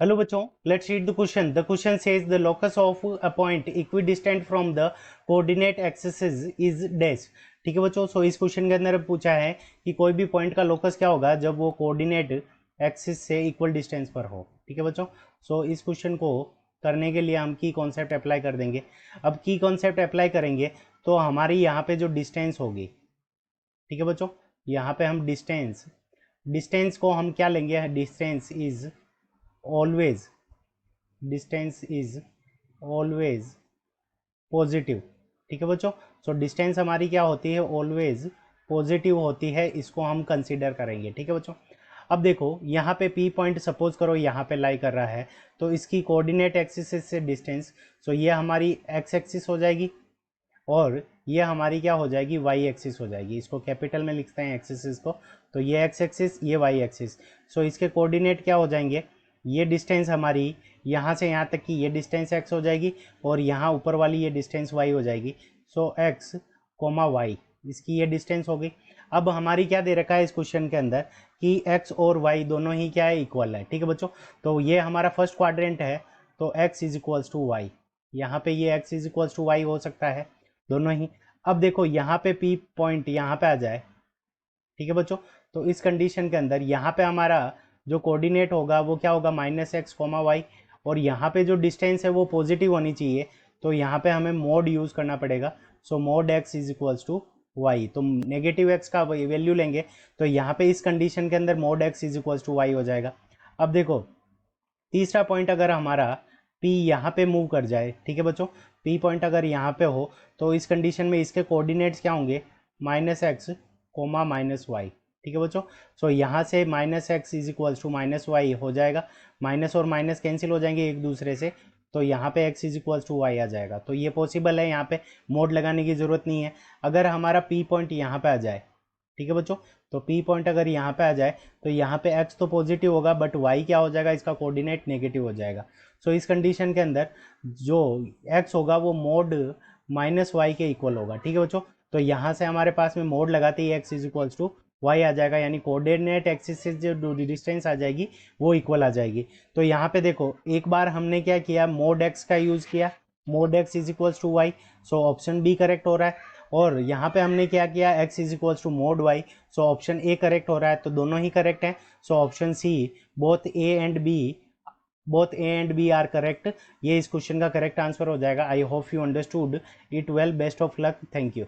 Hello बच्चों, let's read the question. The question says the locus of a point equidistant from the coordinate axis is dash. ठीक है बच्चों, सो इस question के अंदर पूछा है कि कोई भी पॉइंट का लोकस क्या होगा जब वो कोऑर्डिनेट एक्सिस से इक्वल डिस्टेंस पर हो। ठीक है बच्चों, सो इस क्वेश्चन को करने के लिए हम की कॉन्सेप्ट अप्लाई कर देंगे। अब की कॉन्सेप्ट अप्लाई करेंगे तो हमारी यहाँ पे जो डिस्टेंस होगी, ठीक है बच्चों, यहाँ पे हम डिस्टेंस डिस्टेंस को हम क्या लेंगे, distance is always distance is always positive. ठीक है बच्चों, सो डिस्टेंस हमारी क्या होती है, ऑलवेज पॉजिटिव होती है, इसको हम कंसीडर करेंगे। ठीक है बच्चों, अब देखो यहाँ पे पी पॉइंट सपोज करो यहाँ पे लाई कर रहा है, तो इसकी कोऑर्डिनेट एक्सिस से डिस्टेंस, सो ये हमारी एक्स एक्सिस हो जाएगी और ये हमारी क्या हो जाएगी, वाई एक्सिस हो जाएगी। इसको कैपिटल में लिखते हैं एक्सिस को, तो ये एक्स एक्सिस, ये वाई एक्सिस। सो इसके कोऑर्डिनेट क्या हो जाएंगे, ये डिस्टेंस हमारी यहाँ से यहाँ तक की ये डिस्टेंस एक्स हो जाएगी और यहाँ ऊपर वाली ये डिस्टेंस वाई हो जाएगी। सो एक्स कोमा वाई, इसकी ये डिस्टेंस हो गई। अब हमारी क्या दे रखा है इस क्वेश्चन के अंदर कि एक्स और वाई दोनों ही क्या है, इक्वल है। ठीक है बच्चों, तो ये हमारा फर्स्ट क्वाड्रेंट है, तो x is equals to y, यहाँ पे ये x is equals to y हो सकता है दोनों ही। अब देखो यहाँ पे पी पॉइंट यहाँ पे आ जाए, ठीक है बच्चों, तो इस कंडीशन के अंदर यहाँ पे हमारा जो कोऑर्डिनेट होगा वो क्या होगा, माइनस एक्स कोमा वाई, और यहाँ पे जो डिस्टेंस है वो पॉजिटिव होनी चाहिए, तो यहाँ पे हमें मोड यूज़ करना पड़ेगा। So mod x is equals to y, तो नेगेटिव एक्स का वैल्यू लेंगे, तो यहाँ पे इस कंडीशन के अंदर mod x is equals to y हो जाएगा। अब देखो तीसरा पॉइंट अगर हमारा P यहाँ पे मूव कर जाए, ठीक है बच्चों, P पॉइंट अगर यहाँ पे हो तो इस कंडीशन में इसके कोऑर्डिनेट्स क्या होंगे, minus x comma minus y. ठीक है बच्चों, सो यहाँ से minus x is equals to minus y हो जाएगा, माइनस और माइनस कैंसिल हो जाएंगे एक दूसरे से, तो यहाँ पे x is equals to y आ जाएगा। तो ये पॉसिबल है, यहाँ पे मोड लगाने की ज़रूरत नहीं है। अगर हमारा P पॉइंट यहाँ पे आ जाए, ठीक है बच्चों, तो P पॉइंट अगर यहाँ पे आ जाए तो यहाँ पे x तो पॉजिटिव होगा बट y क्या हो जाएगा, इसका कोऑर्डिनेट नेगेटिव हो जाएगा। सो इस कंडीशन के अंदर जो x होगा वो मोड माइनस वाई के इक्वल होगा। ठीक है बच्चों, तो यहाँ से हमारे पास में मोड लगाते ही x is equals to y आ जाएगा, यानी कोऑर्डिनेट एक्सिस से जो डिस्टेंस आ जाएगी वो इक्वल आ जाएगी। तो यहाँ पे देखो एक बार हमने क्या किया, मोड x का यूज़ किया, mod x is equals to y, so option B correct हो रहा है। और यहाँ पे हमने क्या किया, x is equals to mod y, so option A correct हो रहा है, तो दोनों ही करेक्ट हैं। So option C, both A and B are correct, ये इस क्वेश्चन का करेक्ट आंसर हो जाएगा। I hope you understood it well, best of luck, thank you.